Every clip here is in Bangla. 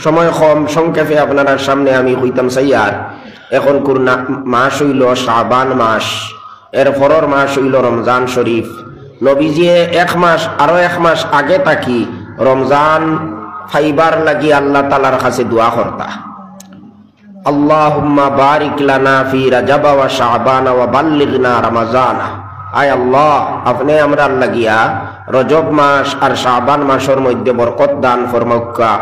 সময় কম, সংক্ষেপে আপনারা সামনে আমি কইতাম চাইয়ার। এখন মাস হইল শাবান মাস, এর পরের মাস হইল রমজান শরীফ। নবীজিয়ে এক মাস আরো এক মাস আগে থাকি রমজান ফাইবার লাগি আল্লাহ তাআলার কাছে দোয়া করতা, আল্লাহুম্মা বারিক লানা ফি রাজাব ওয়া শাবান ওয়া বাল্লিগনা রমাজানা। আয় আল্লাহ, আপনি আমরা লাগিয়া রজব মাস আর শাবান মাসের মধ্যে বরকত দান ফরমাউকা,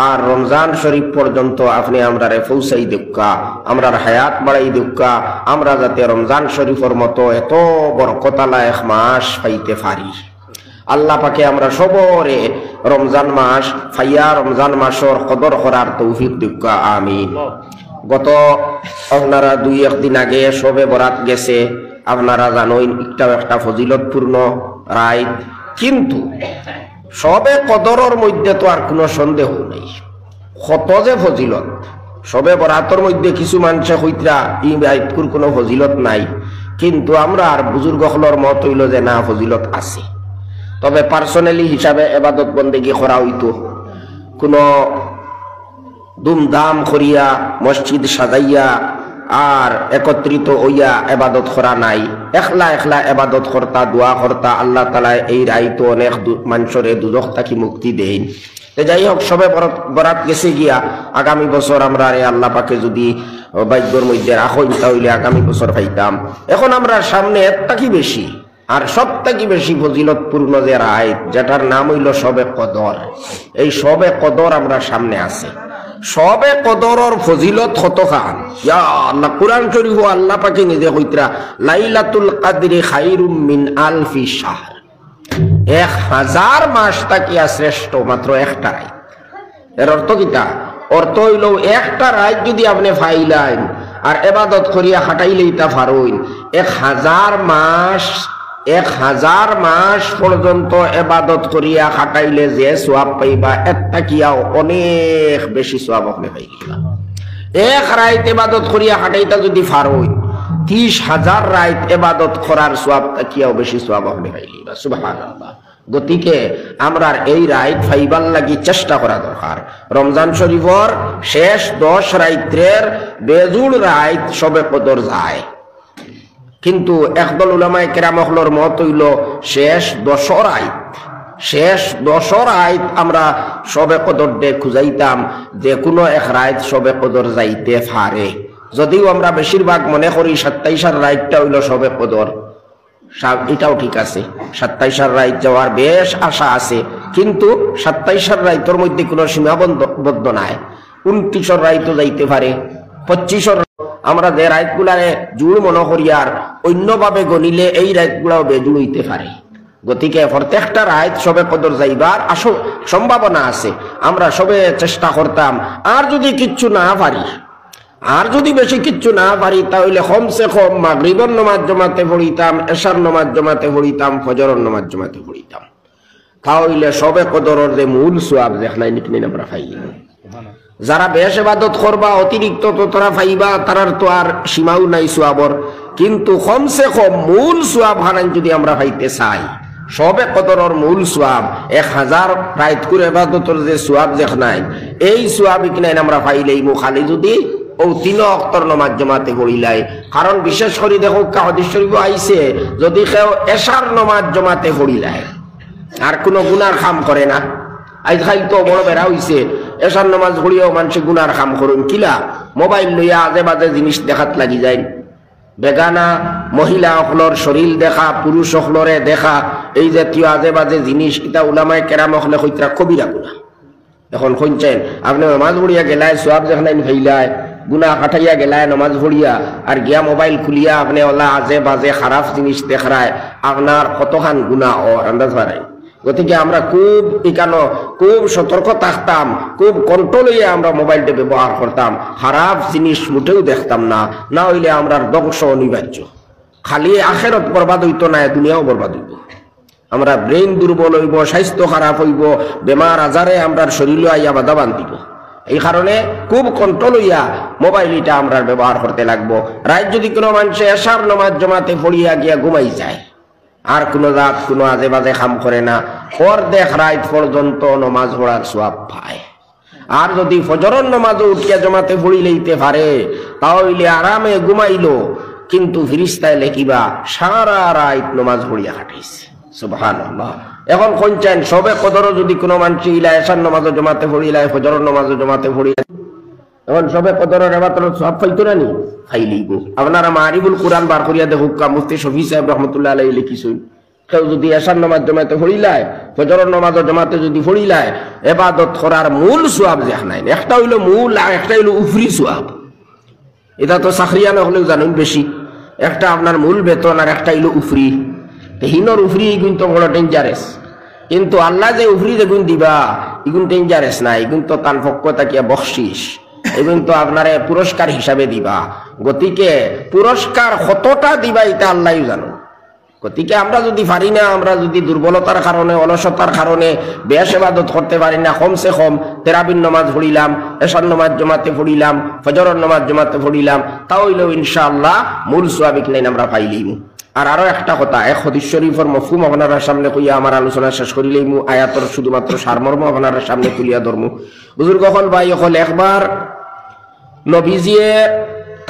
আর রমজান শরীফ পর্যন্ত আপনি আমরারে পৌঁছাই দিউকা, আমরার হায়াত বাড়াই দিউকা, আমরা যাতে রমজান শরীফের মতো এত বরকতালা এক মাস পাইতে পারি। আল্লাহ পাকে আমরা সবরে রমজান মাস ফাইয়া রমজান মাসের কদর করার তৌফিক দিউকা, আমিন। গত আপনারা 2-1 দিন আগে শবে বরাত গেছে, আপনারা জানেন একটা ফজিলতপূর্ণ রাত, কিন্তু সবে কদরের মধ্যে তো আর কোনো সন্দেহ নেই কত যে ফজিলত। সবে বরাতের মধ্যে কিছু মানুষে কইতরা এই রাতকুর কোনো ফজিলত নাই, কিন্তু আমরা আর বুজুর্গ হলর মত হইল যে না, ফজিলত আছে। তবে পার্সোনালি হিসাবে ইবাদত বন্দেগী করা হইতো, কোনো দুমদাম করিয়া মসজিদ সাজাইয়া আর একত্রিত হইয়া ইবাদত করা নাই। একলা একলা ইবাদত করতা, দোয়া করতা। আল্লাহ তাআলা এই রাইতো অনেক মানুষরে দুজখ থাকি মুক্তি দেন। যাই হোক, সবে বরাত গেছে গিয়া, আগামী বছর আমরা আল্লাহ পাকে যদি ভাগ্যের মধ্যে রাখেন তাহলে আগামী বছর পাইতাম। এখন আমরা সামনে এর থাকি বেশি আর সব থেকে বেশি ফজিলতপূর্ণ যে রাত, যেটার নাম হইল শবে কদর, এই শবে কদর আমরা সামনে আছে। সবে কদরের ফজিলত কতখান, ইয়া আল্লাহ, কুরআন শরীফ আল্লাহ পাকে নিজে কইতরা লাইলাতুল কদরি খায়রুম মিন আলফি শাহর, 1000 মাস তাকিয়া শ্রেষ্ঠ মাত্র একটা রাত। এর অর্থ কিটা? অর্থ হইল একটা রাত যদি আপনি ফাইলাইন আর ইবাদত করিয়া খাটাইলেই তা ফারইন, 1000 মাস পর্যন্ত ইবাদত করিয়া খাটাইলে যে সওয়াব পাইবা, একটা কিয়াও অনেক বেশি সওয়াব আপনি পাইবা। এক রাত ইবাদত করিয়া খাটাইতা যদি ফারইন, 30,000 রাত ইবাদত করার সওয়াব কিয়াও বেশি সওয়াব আপনি পাইবা। সুবহানাল্লাহ। গতিকে আমরা এই রাত ফাইবার লাগি চেষ্টা করা দরকার। রমজান শরীফের শেষ 10 রাত্রের বেজুড় রাত শবে কদর যায়, কিন্তু একদল উলামায়ে কেরামহলর মত হইল শেষ 10 রাত আমরা শবে কদর দে খুঁজাইতাম, যে কোনো এক রাত শবে কদর যাইতে পারে। যদিও আমরা বেশিরভাগ মনে করি 27 রাতটা হইল শবে কদর, এটাও ঠিক আছে, 27 রাত যাওয়ার বেশ আশা আছে, কিন্তু 27 রাতের মধ্যে কোনো সীমাবদ্ধ নাই। 29 রাতও যাইতে পারে, 25 আমরা যে রাতগুলারে জুড় মনে করি আর অন্যভাবে গণিলে এই রাতগুলাও বেজুড় হইতে পারে। গতিকে প্রত্যেকটা রাত শবে কদর যাইবার সম্ভাবনা আছে। আমরা সবে চেষ্টা করতাম, আর যদি কিচ্ছু না পারি, আর যদি বেশি কিচ্ছু না পারি, তাহলে কমসে কম মাগরিবের নামাজ জমাতে পড়িতাম, এশার নামাজ জমাতে পড়িতাম, ফজরের নামাজ জমাতে পড়িতাম। তাহলে শবে কদরের যে মূল সওয়াব দেখলাই নিকনি আমরা পাই। যারা বেশ ইবাদত করবা অতিরিক্ত তো তারা পাইবা, তারার তো আর সীমাও নাই সওয়াবর, কিন্তু কমসে কম মূল সওয়াব হারান যদি আমরা পাইতে চাই, শবে কদরের মূল সওয়াব 1000 রাত করে ইবাদতের যে সওয়াব দেখনাই, এই সওয়াব কিনাই আমরা পাইলেই খালি যদি ও 3 ওয়াক্তের নামাজ জমাতে পড়িলাই। কারণ বিশেষ করে দেখো হাদিস শরীফে আইছে, যদি কেউ এশার নামাজ জমাতে পড়িলাই আর কোনো গুনার কাম করে না, আজ খাই তো বড় বেড়া হইছে, এশার নামাজ পড়িয়াও মানুষ গুনার কাম করুন কিলা, মোবাইল লইয়া আজে বাজে জিনিস দেখাত লাগি যায়, বেগানা মহিলা সকলের শরীর দেখা, পুরুষ সকলরে দেখা, এই জাতীয় আজে বাজে জিনিস, এটা উলামায়ে কেরাম হলে কইতরা কবিরা গুনাহ। এখন শুনছেন আপনি নামাজ পড়িয়া গেলায় সওয়াব দেখলেন ফেইলায়, গুনাহ কাটাইয়া গেলায় নামাজ পড়িয়া, আর গিয়া মোবাইল খুলিয়া আপনি ওলা আজে বাজে খারাপ জিনিস দেখায়, আপনার কতখান গুনাহ ও আন্দাজ বাড়ায়। গতিকে আমরা খুব সতর্ক থাকতাম, খুব কন্ট্রোল হইয়া আমরা মোবাইলটা ব্যবহার করতাম, খারাপ জিনিস মোটেও দেখতাম না, না হইলে আমরা ধ্বংস অনিবার্য। খালি আখিরাত বরবাদ হইতো না, দুনিয়াও বরবাদ হইব। আমরা ব্রেন দুর্বল হইব, স্বাস্থ্য খারাপ হইব, বেমার আজারে আমরা শরীর আইয়া বাধা বান্ধিব। এই কারণে খুব কন্ট্রোল হইয়া মোবাইলটা আমরা ব্যবহার করতে লাগবো। রাত যদি কোনো মানুষ এশার নামাজ জমাতে পড়িয়া গিয়া ঘুমাই যায়, আর কোনো রাত কোনো আজে বাজে কাম করে না, অর্ধেক রাত পর্যন্ত নামাজ পড়ার সওয়াব পায়। আর যদি ফজরের নামাজও উঠিয়া জমাতে পড়ি লইতে পারে তাহলে আরামে ঘুমাইলো, কিন্তু ফিরিস্তায় লেখিবা সারা রাত নামাজ পড়িয়া কাটাইছে। সুবহানাল্লাহ। এখন কোন চান সবে কদরও যদি কোনো মানুষ ইলা এশার নামাজও জমাতে পড়িলায়, ফজরের নামাজও জমাতে পড়ি, এখন সবে কদরের এবার সব ফাইতো না নি ফাইলিব। আপনারা মারিবুল কোরআন বার করিয়া দেখুক, মুফতি শফি সাহেব রহমতুল্লাহ আলাইহি লিখিছেন, কেউ যদি এশার নামাজ জমাতে পড়িলায়, ফজরের নামাজও জমাতে যদি পড়িলায়, ইবাদত করার মূল সওয়াব যে নাই, একটা হইলো মূল আর একটা হইলো উফরি সওয়াব। এটা তো চাকরিয়া না হলেও জানেন বেশি, একটা আপনার মূল বেতন আর একটা হইলো উফরি। হিনর উফরি কিন্তু বড় ডেঞ্জারেস, কিন্তু আল্লাহ যে উফরি যেগুন দিবা এগুন ডেঞ্জারেস না, এগুন তো তার পক্ষ তাকিয়া বকশিস, এগুন তো আপনারে পুরস্কার হিসাবে দিবা। গতিকে পুরস্কার কতটা দিবা এটা আল্লাহ জানো। গতিকে আমরা যদি পারি না, আমরা যদি দুর্বলতার কারণে অলসতার কারণে বেশ ইবাদত করতে পারি না, কমসে কম তেরাবির নামাজ পড়িলাম, এশার নামাজ জমাতে পড়িলাম, ফজরের নামাজ জমাতে পড়িলাম, তাহলেও ইনশাআল্লাহ মূল সওয়াবিক লাইন আমরা পাইলিম। আর আরো একটা কথা, এক হাদিস শরীফের মফহুম আপনারা সামনে কইয়া আমার আলোচনা শেষ করিলেইমু, আয়াতের শুধুমাত্র সারমর্ম আপনারা সামনে তুলিয়া ধরমু। বুজুর্গ হল ভাই হল, একবার নবীজিয়ে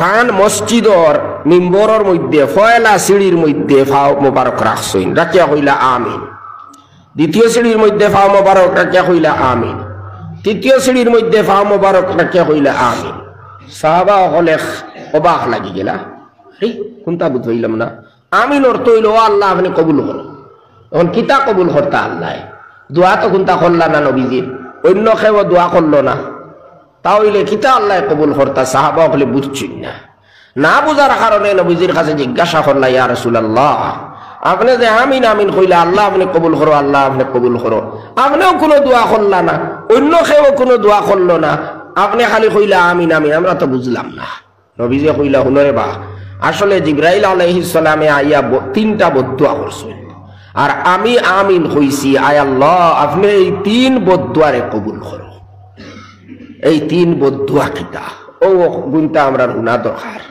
থান মসজিদর মিম্বরের মধ্যে ফয়লা সিঁড়ির মধ্যে ফাও মোবারক রাখছেন, রাখিয়া কইলা আমিন। দ্বিতীয় সিঁড়ির মধ্যে ফাও মোবারক রাখিয়া কইলা আমিন। তৃতীয় সিঁড়ির মধ্যে ফাও মোবারক রাখিয়া কইলা আমিন। সাহাবা হলে অবাক লাগি গেলা, এই কোনটা বুঝ হইলাম না। আমিন অর্থ হইল ও আল্লাহ আপনি কবুল করো। এখন কিতা কবুল করতা আল্লাহ? দোয়া তো কোনটা করলা না নবীজি, অন্য কেউ দোয়া করলো না, তাহলে কিতা আল্লাহ কবুল করতা? সাহাবা হলে বুঝছেন না, না বুঝার কারণে নবীজির কাছে জিজ্ঞাসা করলা, ইয়া রাসূলুল্লাহ আপনি যে আমিন আমিন কইলা আল্লাহ আপনি কবুল করো, আল্লাহ আপনি কবুল করো, আপনিও কোনো দোয়া করলা না, অন্য কেউ কোনো দোয়া করলো না, আপনি খালি কইলা আমিন আমিন, আমরা তো বুঝলাম না। নবীজি কইলা, হুনরে বা আসলে জিবরাইল আলাইহিস সালামে আইয়া তিনটা বদদুয়া করছেন, আর আমি আমিন কইছি, আয় আল্লাহ আপনি এই তিন বদদুয়ারে কবুল করো। এই তিন বদদুয়া কিতা ও গুণটা আমরা গুণা দরকার।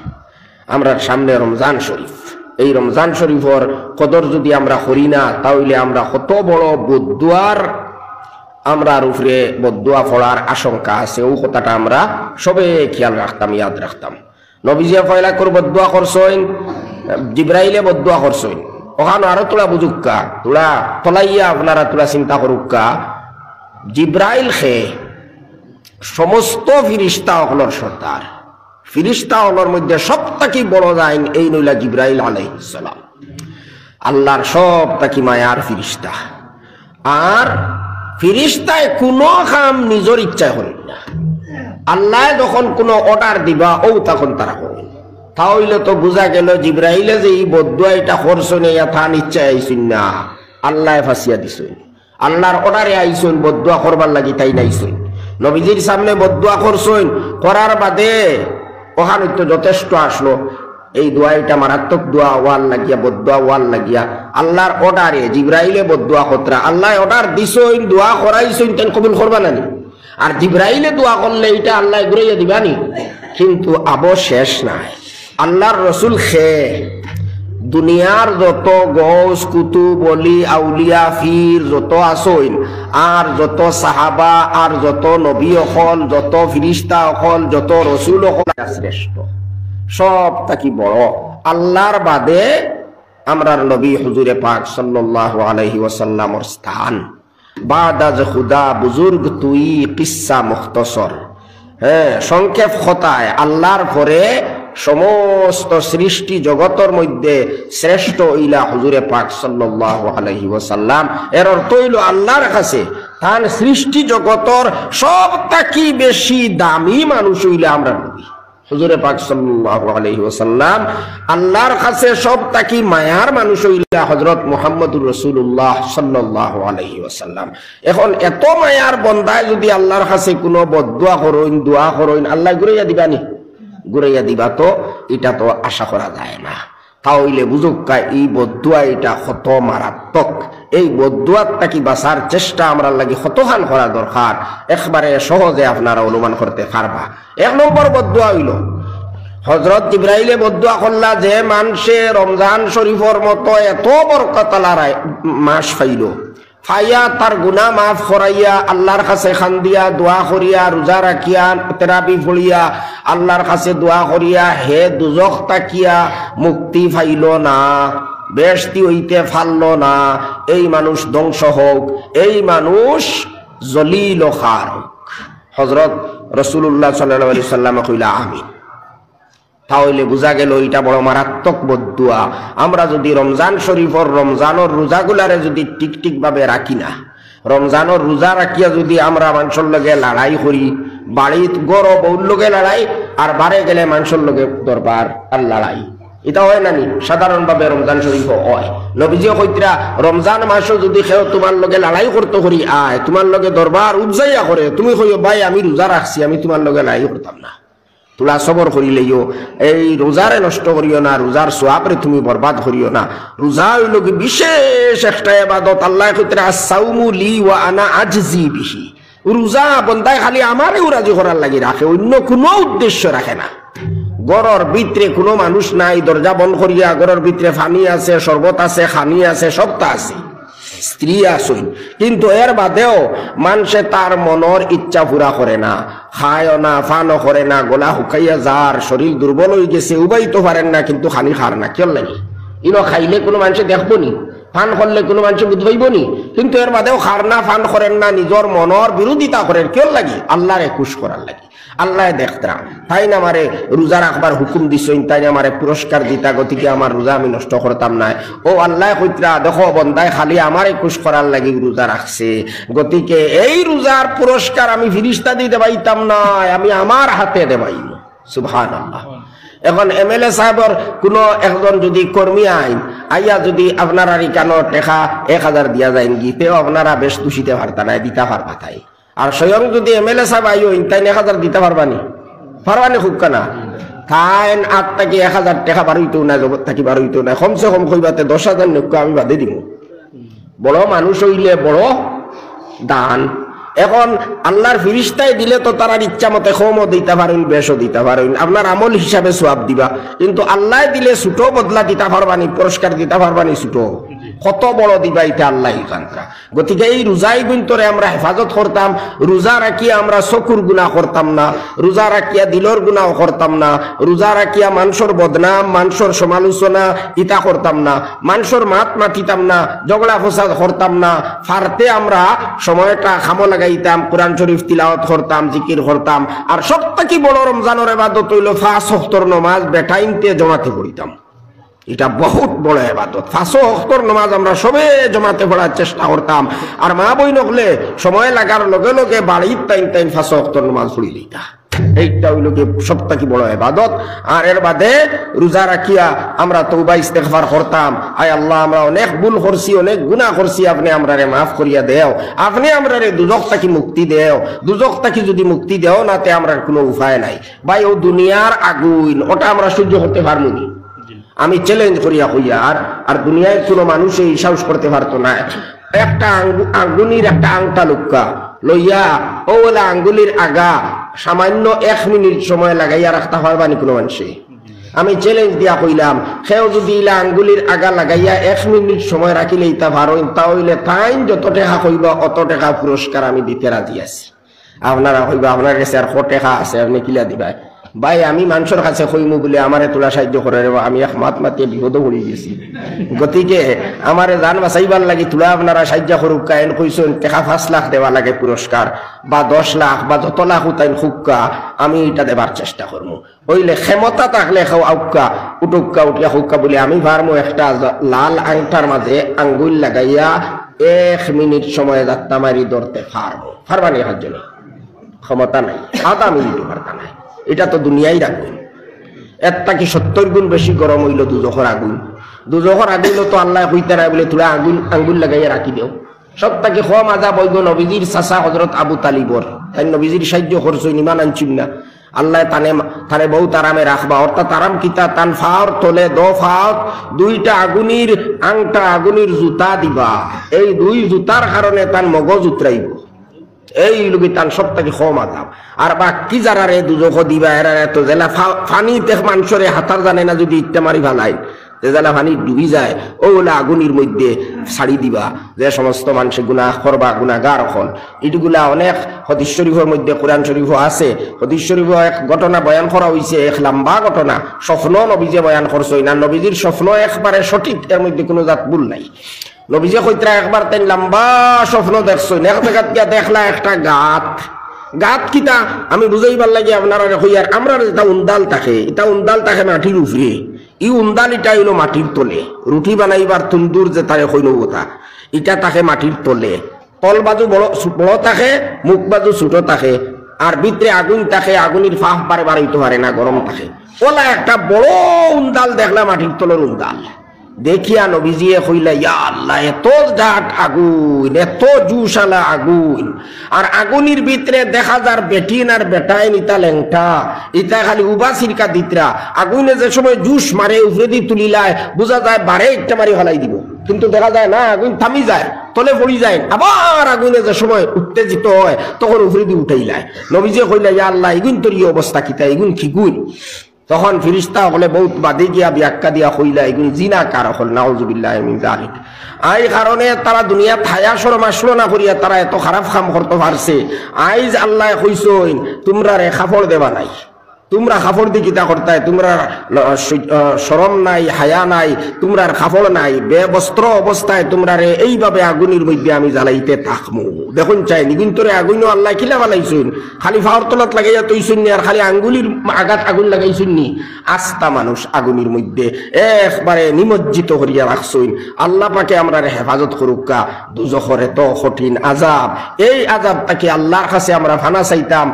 আমরা সামনে রমজান শরীফ, এই রমজান শরীফের কদর যদি আমরা করি না, তাহলে আমরা কত বড় বদদুয়ার আমরা উপরে বদদুয়া পড়ার আশঙ্কা আছে। ও কথাটা আমরা সবে খেয়াল রাখতাম, ইয়াদ রাখতাম। নবীজিয়া পয়লা করে বদদুয়া করছেন, জিবরাইলে বদদুয়া করছেন, ওখানে আরো তোলা বুঝুক্কা, তোলা তলাইয়া আপনারা তোলা চিন্তা করুক্কা, জিবরাইল খে সমস্ত ফিরিস্তা হলর সর্দার, ফিরিস্তা হলর মধ্যে সবটাকি বড় যাইন এই নইলা জিবরাইল আলাইহিস সালাম, আল্লাহর সবটাকি মায়ার ফিরিস্তা। আর ফিরিস্তায় কোনো কাম নিজের ইচ্ছায় করেন না, আল্লাহ যখন কোনো অর্ডার দিবা ও তখন তারা করেন। তাহলে তো বোঝা গেল জিবরাইলে যে এই বদদুয়া এটা করছেন থান ইচ্ছায় আইসুন না, আল্লাহ ফাঁসিয়া দিছেন, আল্লাহর অর্ডারে আইসুন বদদুয়া করবার লাগি তাই নাইছুন। নবীজির সামনে বদদুয়া করছেন, করার বাদে ওখানে তো যথেষ্ট আসলো এই দোয়া, এটা মারাত্মক দোয়া ওয়াল লাগিয়া বদদুয়া ওয়াল লাগিয়া আল্লাহর অর্ডারে জিবরাইলে বদদুয়া করতরা, আল্লাহ অর্ডার দিছেন দোয়া করাইছেন, তেন কবুল করবা না? আর জিবরাইলে দোয়া করলে এটা আল্লাহ ঘুরাইয়া দিবানি? কিন্তু আবো শেষ নাই, আল্লাহর রসুল খে দুনিয়ার যত গৌস কুতুব ওলি আউলিয়া ফির যত আসইন, আর যত সাহাবা আর যত নবী অকল, যত ফিরিস্তা অকল, যত রসুল অকল শ্রেষ্ঠ, সব তাকি বড় আল্লাহর বাদে আমরার নবী হুজুরে পাক সাল্লাল্লাহু আলাইহি ওয়াসাল্লামর স্থান। বাদাজ খুদা বুজুর্গ তুই কিসসা মুখতসর, হ্যাঁ সংক্ষেপ কথায় আল্লাহর পরে সমস্ত সৃষ্টি জগতের মধ্যে শ্রেষ্ঠ ইলা হুজুরে পাক সাল্লাল্লাহু আলাইহি ওয়াসাল্লাম। এর অর্থ হইল আল্লাহর কাছে তার সৃষ্টি জগতের সবথেকে বেশি দামি মানুষ হইলা আমরা নবী হুজুরে পাক সাল্লাল্লাহু আলাইহি ওয়াসাল্লাম। আল্লাহর কাছে সবথেকে মায়ার মানুষ হইলা হযরত মুহাম্মদুর রাসূলুল্লাহ সাল্লাল্লাহু আলাইহি ওয়াসাল্লাম। এখন এত মায়ার বন্দায় যদি আল্লাহর কাছে কোনো বদদুয়া করইন, দোয়া করইন, আল্লাহ ঘুরাইয়া দিবানি? ঘুরাইয়া দিবা তো এটা তো আশা করা যায় না। তাহলে বুঝুক এই বদদুয়া এটা কত মারাত্মক, এই বদদুয়াটা কি বাঁচার চেষ্টা আমরা লাগি কতখান করা দরকার, একবারে সহজে আপনারা অনুমান করতে পারবা। এক নম্বর বদদুয়া হইল হযরত জিবরাইলে বদদুয়া করলা, যে মানুষে রমজান শরীফের মতো এত বরকতওয়ালা মাস পাইল, ফাইয়া তার গুনাহ মাফ করাইয়া আল্লাহর কাছে খান্দিয়া দোয়া করিয়া রোজা রাখিয়া তেরাবি পড়িয়া আল্লাহর কাছে দোয়া করিয়া হে দুজখ তাকিয়া মুক্তি পাইল না, বেশতি হইতে পারল না, এই মানুষ ধ্বংস হোক, এই মানুষ জলিল খার হোক। হযরত রাসূলুল্লাহ সাল্লাল্লাহু আলাইহি সাল্লাম কইলা আমিন। তাহলে বোঝা গেল এটা বড় মারাত্মক বদদুয়া। আমরা যদি রমজান শরীফর রমজানের রোজাগুলারে যদি ঠিক ভাবে রাখি না, রমজানের রোজা রাখিয়া যদি আমরা মানুষের লগে লড়াই করি, বাড়িত গড় বউর লগে লড়াই আর বারে গেলে মানুষের লগে দরবার আর লড়াই, এটা হয় না নি? সাধারণভাবে রমজান শরীফ হয়। নবীজি কইতরা রমজান মাসও যদি কেউ তোমার লগে লড়াই করতে করি আয়, তোমার লগে দরবার উজ্জাইয়া করে, তুমি কইও ভাই আমি রোজা রাখছি, আমি তোমার লগে লড়াই করতাম না, তোলা সবর করিলেও এই রোজারে নষ্ট করিও না, রোজার সোয়াবরে তুমি বরবাদ করিও না। রোজা হইল কি বিশেষ একটা ইবাদত। আল্লাহ কইতরা আস-সাওমু লি ওয়া আনা আজজি বিহি। রোজা বন্দায় খালি আমারে রাজি করার লাগি রাখে, অন্য কোনো উদ্দেশ্য রাখে না। গড়র ভিতরে কোনো মানুষ নাই, দরজা বন্ধ করিয়া গড়র ভিতরে পানি আছে, শরবত আছে, খানি আছে, সবটা আছে, স্ত্রী আসুন, কিন্তু এর বাদেও মানুষে তার মনের ইচ্ছা পুরা করে না, খায়ও না, ফানও করে না, গলা শুকাইয়া যার, শরীর দুর্বল হয়ে গেছে, উবাইতে পারেন না, কিন্তু খালি খার না। কেউ লাগে ইনো খাইলে কোনো মানুষে দেখবো নি, ফান করলে কোনো মানুষে বুঝ পাইব নি, কিন্তু এর বাদেও খার না, ফান করেন না, নিজের মনের বিরোধিতা করেন। কেউ লাগে আল্লাহরে খুশ করার লাগে। আল্লাহ দেখতরা তাই না আমারে রোজা রাখবার হুকুম দিছেন, তাই না আমারে পুরস্কার দিতা, গতিকে আমার রোজা আমি নষ্ট করতাম না। ও আল্লাহ কইতরা দেখো বন্দায় খালি আমারে খুশ করার লাগি রোজা রাখছে, গতিকে এই রোজার পুরস্কার আমি ফিরিস্তা দিতে পাইতাম না, আমি আমার হাতে দেবাই। সুবহানাল্লাহ। এখন এমএলএ সাহেবর কোনো একজন যদি কর্মী আইয়া যদি আপনারা রিকানো টেকা 1000 দিয়া যায় গিতেও আপনারা বেশ দূষিতে পারতা না, দিতে পারবা তাই। আর স্বয়ং যদি এমএলএ সাহেব আইও তাই 1000 দিতে পারবানি খুব কানা তাইন 8 থেকে 1000 টাকা বাড়াইতো না, জগৎ থাকি বাড়াইতো না, কমসে কম কইবাতে 10,000 নৌকা আমি বাদে দিব। বড় মানুষ হইলে বড় দান। এখন আল্লাহর ফিরিস্তায় দিলে তো তারা ইচ্ছা মতে কমও দিতে পারেন, বেশও দিতে পারেন, আপনার আমল হিসাবে সওয়াব দিবা, কিন্তু আল্লাহ দিলে ছোট বদলা দিতে পারবানি, পুরস্কার দিতে পারবানি ছোট, কত বড় দিবা এটা আল্লাহ জানতা। গতিকে এই রোজাই গুণতরে আমরা হেফাজত করতাম, রোজা রাখিয়া আমরা চকুর গুনাহ করতাম না, রোজা রাখিয়া দিলর গুনাহ করতাম না, রোজা রাখিয়া মানুষের বদনাম, মানুষের সমালোচনা ইতা করতাম না, মানুষের মাত মাতিতাম না, ঝগড়া ফসাদ করতাম না, ফারতে আমরা সময়টা খামো লাগাইতাম, কোরআন শরীফ তিলাওয়াত করতাম, জিকির করতাম। আর সবথেকে বড় রমজানের ইবাদত হইল 5 ওয়াক্তের নামাজ বেটাইমতে জমাতে পড়িতাম। এটা বহুত বড় ইবাদত। 5 ওয়াক্তের নামাজ আমরা সবে জমাতে পড়ার চেষ্টা করতাম, আর মা বই নকলে সময় লাগার লগে লগে বাড়ির টাইম 5 ওয়াক্তের নামাজ পড়ি লইতা। এইটা হইল কি সবথেকে বড় ইবাদত। আর এর বাদে রোজা রাখিয়া আমরা তওবা ইস্তেগফার করতাম, আয় আল্লাহ আমরা অনেক ভুল করছি, অনেক গুনাহ করছি, আপনি আমরারে মাফ করিয়া দেও, আপনি আমরারে দুজখ থেকে মুক্তি দেও, দুজখ থেকে যদি মুক্তি দেও না তে আমরার কোনো উপায় নাই। ভাই ও দুনিয়ার আগুন ওটা আমরা সহ্য করতে পারবো নি, আমি চ্যালেঞ্জ করিয়া হইয়া। আর দুনিয়ায় কোনো মানুষ এই সাহস করতে পারতো না। একটা আঙ্গুলির একটা আংটা লুক্কা লইয়া ওলা আঙ্গুলির আগা সামান্য 1 মিনিট সময় লাগাইয়া রাখতে পারবানি কোনো মানুষে? আমি চ্যালেঞ্জ দিয়া কইলাম, সেও যদি ইলা আঙ্গুলির আগা লাগাইয়া 1 মিনিট সময় রাখিলে ইতা পারেন, তাহলে তাই যত টাকা কইবা অত টাকা পুরস্কার আমি দিতে রাজি আছি। আপনারা কইবা আপনার কাছে আর 100 টাকা আছে, আপনি কিলা দিবা? ভাই আমি মানুষের কাছে কইমু বলে আমারে তোলা সাহায্য করে, আমি এক মাত মাতিয়ে বিপদ পড়ে গেছি। গতিকে আমারে জান বাঁচাইবার লাগি তোলা আপনারা সাহায্য করুক। কাইন কইছেন টাকা 5 লাখ দেওয়া লাগে পুরস্কার, বা 10 লাখ বা যত লাখ তাইন হুক্কা, আমি এটা দেবার চেষ্টা করবো। হইলে ক্ষমতা থাকলে খাও আউক্কা উটুক্কা উঠিয়া হুক্কা বলে আমি পারমু একটা লাল আংটার মাঝে আঙ্গুল লাগাইয়া 1 মিনিট সময় যাত্রা মারি ধরতে পারবো। পারবানি হাত জন্য ক্ষমতা নাই, আধা মিনিটও পারতা নাই। এটা তো দুনিয়াই আগুন, এর থেকে 70 গুণ বেশি গরম হইল দুজখর আগুন। দুজখর আগুন তো আল্লাহ হইতে নাই বলে তোরা আঙ্গুল লাগাইয়া রাখি দেও। সব থেকে কম আজা বৈগ নবীজির চাচা হযরত আবু তালিবর, তাই নবীজির সাহায্য করছই, ইমান আনছিম না। আল্লাহ তানে বহুত আরামে রাখবা, অর্থাৎ আরাম কিতা তান ফাওর তোলে 2 ফাওর 2টা আগুনির আংটা আগুনির জুতা দিবা, এই 2 জুতার কারণে তান মগজ উতরাইব। এই লোকে তান সব থেকে কম আদাব। আর বাকি যারা রে দুজখ দিবা এরা তো জেলা ফানি মানুষরে হাতার জানে না, যদি ইত্যা মারি ভালাই যে জ্বালা পানি ডুবি যায় ওগুলা আগুনের মধ্যে ছাড়ি দিবা, যে সমস্ত মানুষের গুনাহ করবা গুনাহগার হল। এটুগুলা অনেক হাদিস শরীফের মধ্যে, কোরআন শরীফও আছে। হাদিস শরীফে এক ঘটনা বয়ান করা হয়েছে, এক লম্বা ঘটনা, স্বপ্ন নবীজে বয়ান করছে না, নবীজির স্বপ্ন একবারে সঠিক, এর মধ্যে কোনো জাত ভুল নাই। নবীজে কইতরা একবার তাই লম্বা স্বপ্ন দেখছো, এক জায়গাত গিয়া দেখলা একটা গাত কিতা আমি বুঝাইবার লাগে আপনারা হইয়ার, আমরা এটা উন্দাল থাকে, এটা উন্দাল থাকে মাটির উপরে, ই উন্দাল এটা হইলো মাটির তলে, রুটি বানাইবার তন্দুর যে তারে হইল কথা, এটা থাকে মাটির তলে, তল বাজু বড় থাকে, মুখ বাজু ছোট থাকে, আর ভিতরে আগুন থাকে, আগুনের ফাঁক বারে বাড়াইতে পারে না, গরম থাকে। ওলা একটা বড় উন্দাল দেখলা, মাটির তলের উন্দাল দেখিয়া নবীজিয়ে কইলা, ইয়া আল্লাহ, এত জাট আগুন, এত জুসালা আগুন, আর আগুনের ভিতরে দেখা যার বেটিন আর বেটাইন, ইতা লেংটা, ইতা খালি উবা সিরকা দিতরা, আগুনে যে সময় জুস মারে উপরে দি তুলিলায় বোঝা যায় বারে একটা মারি হলাই দিব, কিন্তু দেখা যায় না, আগুন থামি যায়, তলে পড়ি যায়, আবার আগুনে যে সময় উত্তেজিত হয় তখন উপরে দি উঠাইলায়। নবীজিয়ে কইলা, ইয়া আল্লাহ, এগুন তোর এই অবস্থা কিতা, এগুন কি গুণ? তখন ফিরিস্তা হলে বহুত বাদে গিয়া ব্যাখ্যা দিয়া কইলা, এগুন জিনা কার হল, নাউজুবিল্লাহি মিন যালিক। এই কারণে তারা দুনিয়া থায়া শরম আসলো না করিয়া তারা এত খারাপ কাম করতে পারছে। আইজ আল্লাহ কইসইন তোমরা রে খাফড় দেবা নাই, তোমরা খাফড় দি কিতা করতাই, তোমরা শরম নাই, হায়া নাই, তোমরা খাফড় নাই, বেবস্ত্র অবস্থায় তোমরা রে এইভাবে আগুনের মধ্যে আমি জ্বালাইতে থাকমু। দেখুন চাই নিগুন তোরে আগুনও আল্লাহ কিলা বালাইছুন, খালি ফাওয়ার তলাত লাগাইয়া তৈছুন নি, আর খালি আঙ্গুলির আঘাত আগুন লাগাইছুন নি, আস্তা মানুষ আগুনের মধ্যে একবারে নিমজ্জিত করিয়া রাখছুন। আল্লাহ পাকে আমরা হেফাজত করুকা দুজখর এত কঠিন আজাব, এই আজাবটাকে আল্লাহর কাছে আমরা ফানা চাইতাম।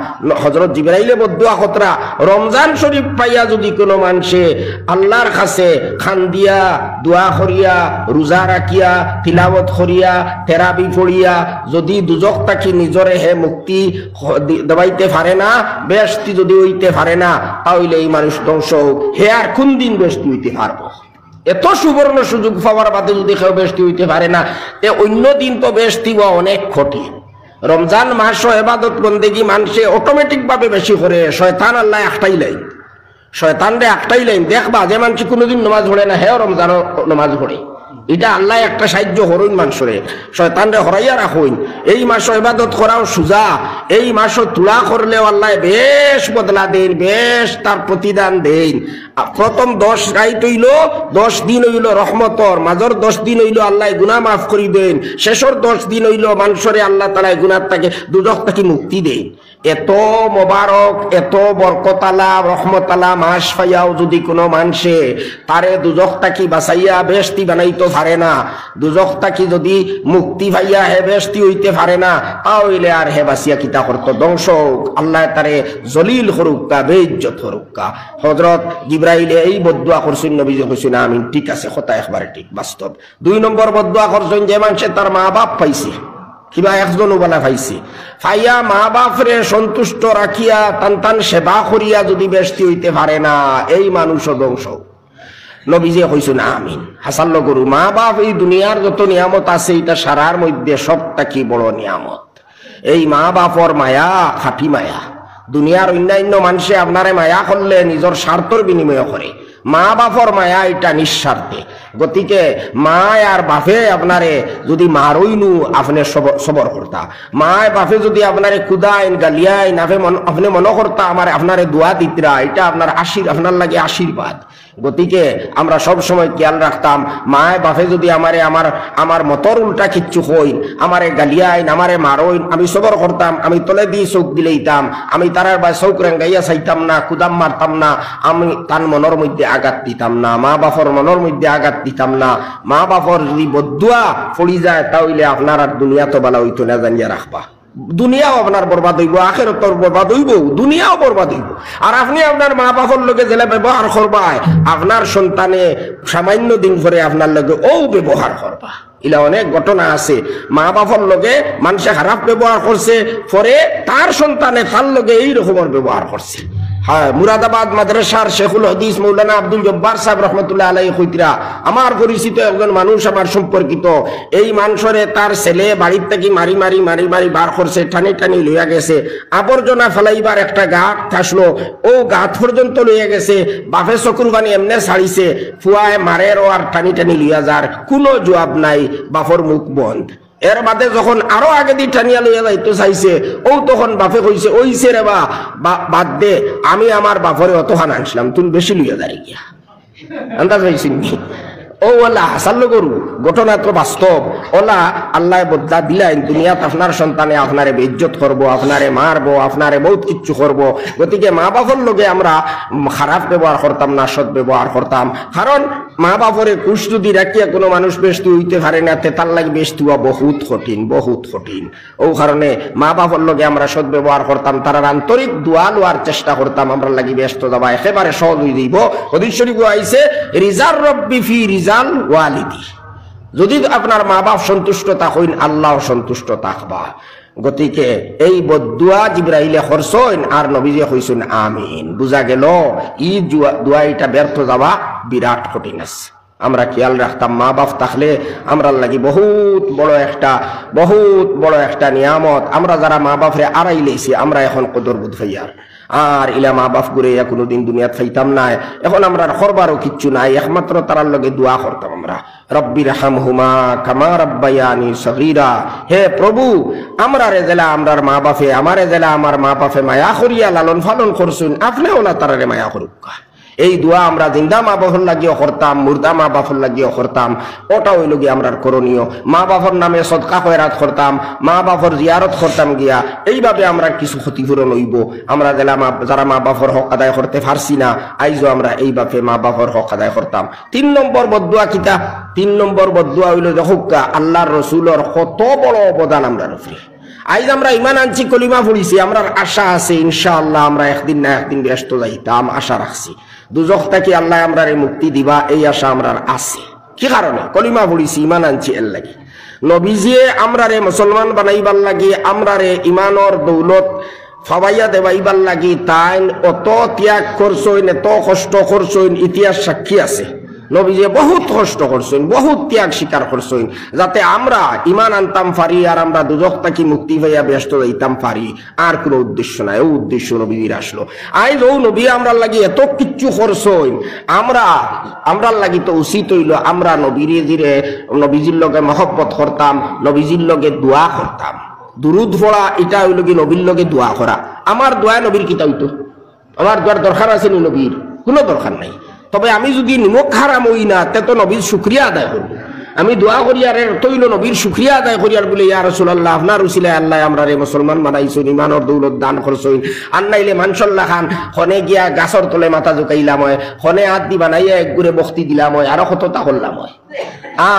হযরত জিবরাইলে বদুয়া খতরা, রমজান শরীফ পাইয়া যদি কোনো মানুষে আল্লাহর কাছে খান দিয়া দোয়া করিয়া রোজা রাখিয়া তিলাওয়াত করিয়া তেরাবি পড়িয়া যদি দুজক তাকি নিজরে হে মুক্তি দেবাইতে পারে না, বেশতি যদি হইতে পারে না, তাহলে এই মানুষ ধ্বংস হোক, হে আর কোন দিন বেশতি হইতে পারবো? এত সুবর্ণ সুযোগ পাওয়ার বাদে যদি কেউ বেশতি হইতে পারে না, তে অন্য দিন তো বেশতি হওয়া অনেক কঠিন। রমজান মাস ইবাদত বন্দেগি মানুষে অটোমেটিক ভাবে বেশি করে, শয়তান আল্লাহ একটাই লাইন, শয়তান রে একটাই লাইন দেখবা, যে মানুষ কোনোদিন নামাজ পড়ে না, হেও রমজানও নামাজ পড়ে, এটা আল্লাহ একটা সাহায্য হরইন মানুষরে, শয়তান রে হরাইয়া রাখুন। এই মাস ইবাদত করাও সুজা, এই মাস তুলা করলেও আল্লাহ বেশ বদলা দেন, বেশ তার প্রতিদান দেন। প্রথম 10 রাত হইল, 10 দিন হইল রহমতর, মাঝর 10 দিন হইল আল্লাহ গুনাহ মাফ করি দেন, শেষর 10 দিন হইল মানুষরে আল্লাহ তাআলা গুনাহ থেকে দুজক থেকে মুক্তি দেন। এত মোবারক, এত বরকতালা রহমতালা মাস পাইয়াও যদি কোনো মানুষে তারে দুজক তাকি বাঁচাইয়া বেশতি বানাইতে পারে না, দুজক তাকি যদি মুক্তি পাইয়া হে বেশতি হইতে পারে না, তাহলে আর হে বাঁচিয়া কিতা করতো, ধ্বংস আল্লাহ তারে জলিল হরুক্কা, বেইজ্জত হরুক্কা। হযরত জিবরাইলে এই বদদুয়া করছেন, নবীজি কইছেন আমিন, ঠিক আছে, কথা একবারে ঠিক, বাস্তব। 2 নম্বর বদদুয়া করছেন, যে মানুষে তার মা বাপ পাইছে, কিবা একজনও বলা পাইছে, ফাইয়া মা বাপরে সন্তুষ্ট রাখিয়া তান সেবা করিয়া যদি বেশতি হইতে পারে না, এই মানুষও ধ্বংস। নবীজি কইছেন আমিন। হাসান লগরু, মা বাপ এই দুনিয়ার যত নিয়ামত আছে, এটা সারার মধ্যে সবটা কি বড় নিয়ামত। এই মা বাপর মায়া খাঁটি মায়া। দুনিয়ার অন্যান্য মানুষে আপনারে মায়া করলে নিজের স্বার্থর বিনিময় করে, মা বাপর মায়া এটা নিঃস্বার্থে। গতিকে মা আর বাপে আপনারে যদি মারইনু আপনি সবর করতা, মা বাপে যদি আপনারে কুদাইন গালিয়াইন আপনি মনে করতা আমার আপনারে দোয়া দিতরা, এটা আপনার আপনার লাগে আশীর্বাদ। গতিকে আমরা সব সময় খেয়াল রাখতাম, মা বাপে যদি আমারে আমার মতর উল্টা কিচ্ছু হইন, আমারে গালিয়াইন আমারে মারইন, আমি সবর করতাম, আমি তলে দিয়ে চৌক দিলেইতাম, আমি তারার বা চৌক রেঙ্গাইয়া চাইতাম না, কুদাম মারতাম না, আমি তার মনের মধ্যে আঘাত দিতাম না, মা বাপর মনের মধ্যে আঘাত দিতাম না। মা বাপর যদি বদুয়া পড়ি যায়, তাহলে আপনার আর দুনিয়া তো বালা হইতো না, জানিয়া রাখবা। দুনিয়াও আপনার বরবাদ হইব, আখিরাতও বরবাদ হইব, দুনিয়াও বরবাদ হইব। আর আপনি আপনার মা বাপর লগে যেটা ব্যবহার করবাই, আপনার সন্তানে সামান্য দিন পরে আপনার লগে ও ব্যবহার করবা। ইলা অনেক ঘটনা আছে, মা বাপর লগে মানুষে খারাপ ব্যবহার করছে, পরে তার সন্তানে তার লগে এই রকমের ব্যবহার করছে। হ্যাঁ, মুরাদাবাদ মাদ্রাসার শেখুল হাদিস মৌলানা আব্দুল জব্বার সাহেব রহমতুল্লাহ আলাইহি কইতরা, আমার পরিচিত একজন মানুষ, আমার সম্পর্কিত, এই মানুষরে তার ছেলে বাড়ির থেকে মারি মারি মারি মারি বার করছে, টানি টানি লইয়া গেছে, আবর্জনা ফেলাইবার একটা গাঁত থাকলো, ও গাঁত পর্যন্ত লইয়া গেছে, বাপে চকুর পানি এমনে ছাড়িছে, ফুয়ায় মারের ও আর টানি টানি লইয়া যার, কোনো জবাব নাই, বাপর মুখ বন্ধ। এর বাদে যখন আরো আগে দিয়ে টানিয়া লইয়া যাইতে চাইছে, ও তখন বাপে কইছে, ওইছে রে বাদ দে, আমি আমার বাপরে অতখান আনছিলাম, তুমি বেশি লইয়া দাঁড়িয়ে গিয়া। আন্দাজ হয়েছেন ও ওলা হাসাল করু, ঘটনা তো বাস্তব। ওলা আল্লাহ বদলা দিলেন, দুনিয়াত আপনার সন্তানে আপনারে বেইজ্জত করবো, আপনারে মারবো, আপনারে বহুত কিচ্ছু করবো। গতিকে মা বাপর লগে আমরা খারাপ ব্যবহার করতাম না, সৎ ব্যবহার করতাম। কারণ মা বাপরে কুশ যদি রাখিয়া কোনো মানুষ বেশি হইতে পারে না, তার লাগে বেশি হওয়া বহুত কঠিন, বহুত কঠিন। ও কারণে মা বাপর লগে আমরা সৎ ব্যবহার করতাম, তার আন্তরিক দোয়া লওয়ার চেষ্টা করতাম, আমরা লাগি ব্যস্ত যাবা একেবারে সহজ হয়ে দিব। হাদিস শরীফ আইছে, রিজার রব্বি ফি রিজাল ওয়ালিদি, যদি আপনার মা বাপ সন্তুষ্ট থাকেন, আল্লাহ সন্তুষ্ট থাকবা। গতিকে এই বদুয়া জিবরাইলে করছেন আর নবীজি কইছেন আমিন। বুঝা গেল ই দোয়া এটা ব্যর্থ যাওয়া বিরাট কঠিন আছে। আমরা খেয়াল রাখতাম, মা বাপ থাকলে আমরা লাগি বহুত বড় একটা নিয়ামত। আমরা যারা মা বাপরে আড়াই লেছি, আমরা এখন কদর বোধ হইয়ার আর ইলা মা বাপ করে কোনোদিন দুনিয়াত খাইতাম না। এখন আমরা করবারও কিচ্ছু নাই, একমাত্র তারার লগে দোয়া করতাম আমরা, রব্বির হামহুমা কামা রাব্বায়ানি সগীরা। হে প্রভু, আমরা রে জেলা আমরার মা বাপে, আমারে জেলা আমার মা বাপে মায়া করিয়া লালন পালন করছুন, আপনিও না তারারে মায়া করুক। এই দোয়া আমরা জিন্দা মা বাপর লাগিও করতাম, মুর্দা মা বাপর লাগিও করতাম। ওটা হইল গিয়ে আমরা করণীয়। মা বাপর নামে সদকা খয়রাত করতাম, মা বাপর জিয়ারত করতাম গিয়া। এইভাবে আমরা কিছু ক্ষতিপূরণ হইব। আমরা যারা মা বাপর হক আদায় করতে পারছি না, আইজও আমরা এইভাবে মা বাপর হক আদায় করতাম। 3 নম্বর বদদুয়া কিতা? 3 নম্বর বদদুয়া হইল, দেখুকা আল্লাহর রসুলের কত বড় অবদান আমরা রফরি। আইজ আমরা ইমান আনছি, কলিমা পড়িছি, আমরা আশা আছে ইনশাআল্লাহ আমরা একদিন না একদিন ব্যস্ত যাইতাম, আশা রাখছি। দুজখ থেকে আল্লাহ আমরা মুক্তি দিবা, এই আশা আমরা আছে। কি কারণে? কলিমা পড়িছি, ইমান আনছি এর লাগি। নবীজিয়ে আমরা মুসলমান বানাইবার লাগি, আমরা ইমানর দৌলত ফাওয়াইয়া দেবাইবার লাগি তাই অত ত্যাগ করছইন, এত কষ্ট করছইন, ইতিহাস সাক্ষী আছে। নবীজি বহুত কষ্ট করছেন, বহুত ত্যাগ স্বীকার করছেন, যাতে আমরা ইমান আনতাম পারি আর আমরা দুজখ থেকে মুক্তি পাইয়া ব্যস্ত হইতাম পারি। আর কোনো উদ্দেশ্য নাই, ও উদ্দেশ্য নবীজির আসলো। আইজ ও নবী আমরা লাগি এত কিচ্ছু করছেন, আমরা লাগি তো উচিত হইল আমরা নবীজির লগে মহব্বত করতাম, নবীজির লগে দোয়া করতাম। দুরুদ পড়া এটা হইল কি নবীর লগে দোয়া করা। আমার দোয়া নবীর কিতা হইতো? আমার দোয়ার দরকার আছে নি? নবীর কোনো দরকার নাই। তবে আমি যদি নিমক হারাম হই না, তে তো নবীর শুকরিয়া আদায় করব। আমি দোয়া করি আর তৈল নবীর শুকরিয়া আদায় করি আর বলে, ইয়া রাসূলুল্লাহ, আপনার উসিলায় আল্লাহ আমরা রে মুসলমান বানাইছেন, ইমানর দৌলত দান করছেন। আর নাইলে মানসল্লাহ খান খনে গিয়া গাছর তলে মাথা ঝুঁকাইলাম হয়, খনে হাত দি বানাইয়া এক গুড়ে বস্তি দিলাম হয়, আরো কতটা করলাম হয়।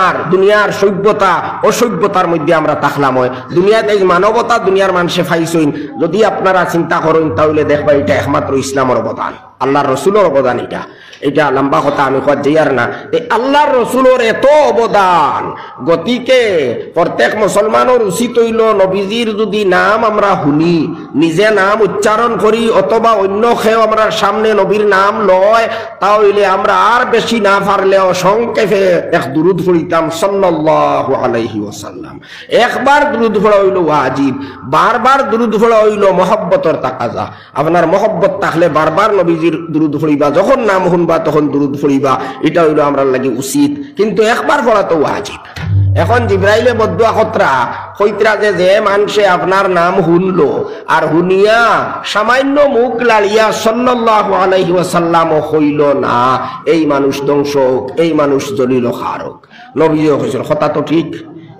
আর দুনিয়ার সভ্যতা অসভ্যতার মধ্যে আমরা থাকলাম হয়। দুনিয়াতে এই মানবতা দুনিয়ার মানুষে পাইছেন, যদি আপনারা চিন্তা করেন তাহলে দেখবা এটা একমাত্র ইসলামের অবদান, আল্লাহর রসুলের অবদান। এটা লম্বা কথা আমি কত যাইয়ার না। এই আল্লাহর রসুলের এত অবদান, গতিকে প্রত্যেক মুসলমানের উচিত হইল নবীজির যদি নাম আমরা শুনি, নিজে নাম উচ্চারণ করি অথবা অন্য কেউ আমরা সামনে নবীর নাম লয়, তাহলে আমরা আর বেশি না পারলেও সংক্ষেপে এক দুরূদ পড়িতাম সাল্লাল্লাহু আলাইহি ওয়াসাল্লাম। একবার দুরূদ পড়া হইল ওয়াজিব, বারবার দুরূদ পড়া হইল মহব্বতের তাকাজা। আপনার মহব্বত থাকলে বারবার নবীজির দুরূদ পড়িবা, যখন নাম শুনবা তখন দুরূদ পড়িবা, এটা হইল আমরা লাগি উচিত। কিন্তু একবার পড়া তো ওয়াজিব। এখন জিবরাইলে বদুয়া খতরা কইতরা যে মানুষে আপনার নাম শুনলো আর শুনিয়া সামান্য মুখ লাড়িয়া সাল্লাল্লাহু আলাইহি ওয়াসাল্লাম হইল না, এই মানুষ ধ্বংস হোক, এই মানুষ জলিল খারক। নবীও কইছেন কথা তো ঠিক।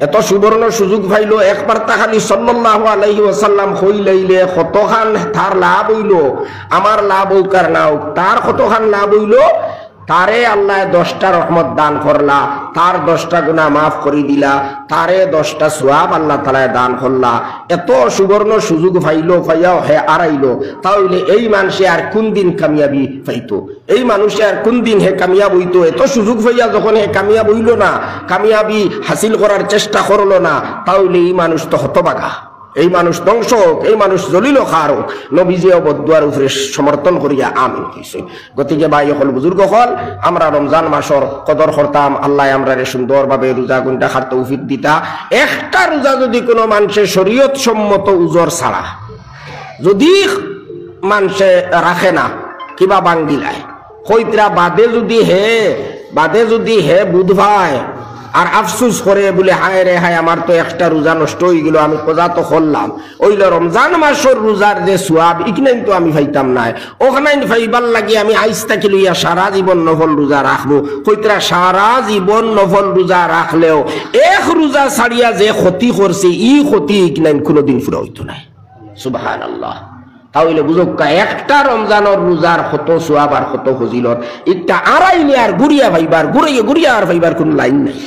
এত সুবর্ণ সুযোগ পাইল, একবার তা খালি সাল্লাল্লাহু আলাইহি ওয়াসাল্লাম হইলাইলে কতখান তার লাভ হইল। আমার লাভ হোক আর না হোক, তার কতখান লাভ হইল। তারে আল্লাহ 10টা রহমত দান করলা, তার 10টা গুনাহ মাফ করে দিলা, তারে 10টা সওয়াব আল্লাহ তাআলা দান করলা। এত সুবর্ণ সুযোগ পাইয়াও হে আড়াইলো, তাহলে এই মানুষে আর কোন দিন কামিয়াবি পাইতো? এই মানুষে আর কোন দিন হে কামিয়াব হইতো? এত সুযোগ পাইয়া যখন হে কামিয়াব হইল না, কামিয়াবি হাসিল করার চেষ্টা করলো না, তাহলে এই মানুষ তো হতভাগা। এই মানুষ ধ্বংস হোক, এই মানুষ জলিল খার হোক, নবীজিও বদুয়ার উপরে সমর্থন করিয়া আমিন কইছে। গতিকে ভাই হল বুজুর্গ হল, আমরা রমজান মাসর কদর করতাম, আল্লাহ আমরা সুন্দরভাবে রোজা গুণটা খার তৌফিক দিতা। একটা রোজা যদি কোনো মানুষের শরীয়ত সম্মত উজর ছাড়া যদি মানুষে রাখে না কিবা বাঙ্গিলায় হইতরা বাদে যদি হে বুধ ভাই আর আফসুস করে বলে হায় রে হায় আমার তো একটা রোজা নষ্ট হয়ে গেল, আমি কোজা তো করলাম, ওইল রমজান মাসের রোজার যে সোয়াব ইকনাইন তো আমি পাইতাম নাই, ওখানে পাইবার লাগি আমি আইস্তাকে লইয়া সারা জীবন নফল রোজা রাখবো। কইতরা সারা জীবন নফল রোজা রাখলেও এক রোজা ছাড়িয়া যে ক্ষতি করছে ই ক্ষতি ইকনাইন কোনোদিন পুরো হইতো নাই। সুবহানাল্লাহ। তাহলে বুঝকা একটা রমজানের রোজার কত সোয়াব আর কত ফজিলত, এটা আড়াইলে আর গুড়িয়া গুড়িয়া আর ভাইবার কোন লাইন নাই।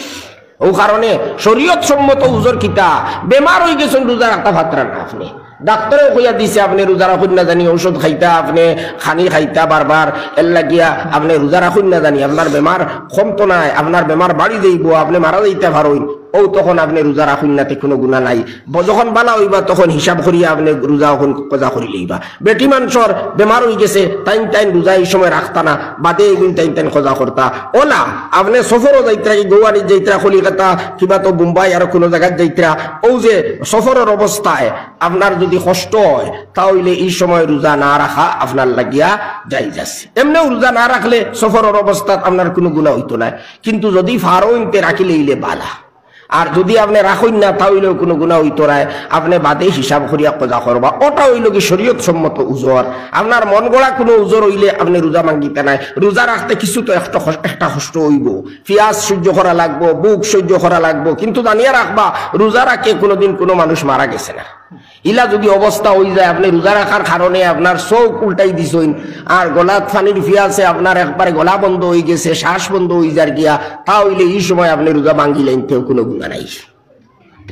ও কারণে শরীয়ত সম্মত উজর কিতা বেমার হয়ে গেছেন রোজা রাখতে পাত্রা না, আপনি ডাক্তারে কইয়া দিছে আপনি রোজা রাখুন না জানি ঔষধ খাইতা, আপনি খানি খাইতা বারবার, এর লাগিয়া আপনি রোজা রাখুন না জানি আপনার বেমার কমতো নাই, আপনার বেমার বাড়ি যাইব, আপনি মারা যাইতে পারইন, ও তখন আপনি রোজা রাখুন নাতে কোনো গুণা নাই। যখন বালা হইবা তখন হিসাব করিয়া আপনি রোজা এখন কজা করি লইবা। বেটি মানুষের বেমার হয়ে গেছে টাইম রোজা এই সময় রাখতা না, বাদে এগুন টাইম কজা করতা। ওলা আপনি সফরও যাইতরা, কি গৌয়ানির যাইতরা, কলিকাতা কিবা তো মুম্বাই আর কোনো জায়গায় যাইতরা, ও যে সফরের অবস্থায় আপনার যদি কষ্ট হয় তাহলে এই সময় রোজা না রাখা আপনার লাগিয়া জায়েজ আছে। এমনিও রোজা না রাখলে সফরের অবস্থা আপনার কোনো গুণা হইতো না, কিন্তু যদি ফারোইনতে রাখিলে ইলে বালা, আর যদি আপনি রাখুন না তাহলেও কোনো গুণা হইতো না, আপনি বাদে হিসাব করিয়া কজা করবা। ওটা হইল কি শরীয়ত সম্মত উজর। আপনার মন গড়া কোনো উজর হইলে আপনি রোজা মাঙ্গিতে নাই। রোজা রাখতে কিছু তো একটা কষ্ট হইব, পিয়াজ সহ্য করা লাগবো, বুক সহ্য করা লাগবো, কিন্তু জানিয়ে রাখবা রোজা রাখে কোনোদিন কোনো মানুষ মারা গেছে না। ইলা যদি অবস্থা হয়ে যায় আপনি রোজা রাখার কারণে আপনার চোখ উল্টাই দিছেন আর গলাত পানির ফিয়াছে আপনার একবারে গলা বন্ধ হয়ে গেছে, শ্বাস বন্ধ হয়ে যার গিয়া, তাহলে এই সময় আপনি রোজা ভাঙ্গিলেন, কেউ কোনো গুণা নাই।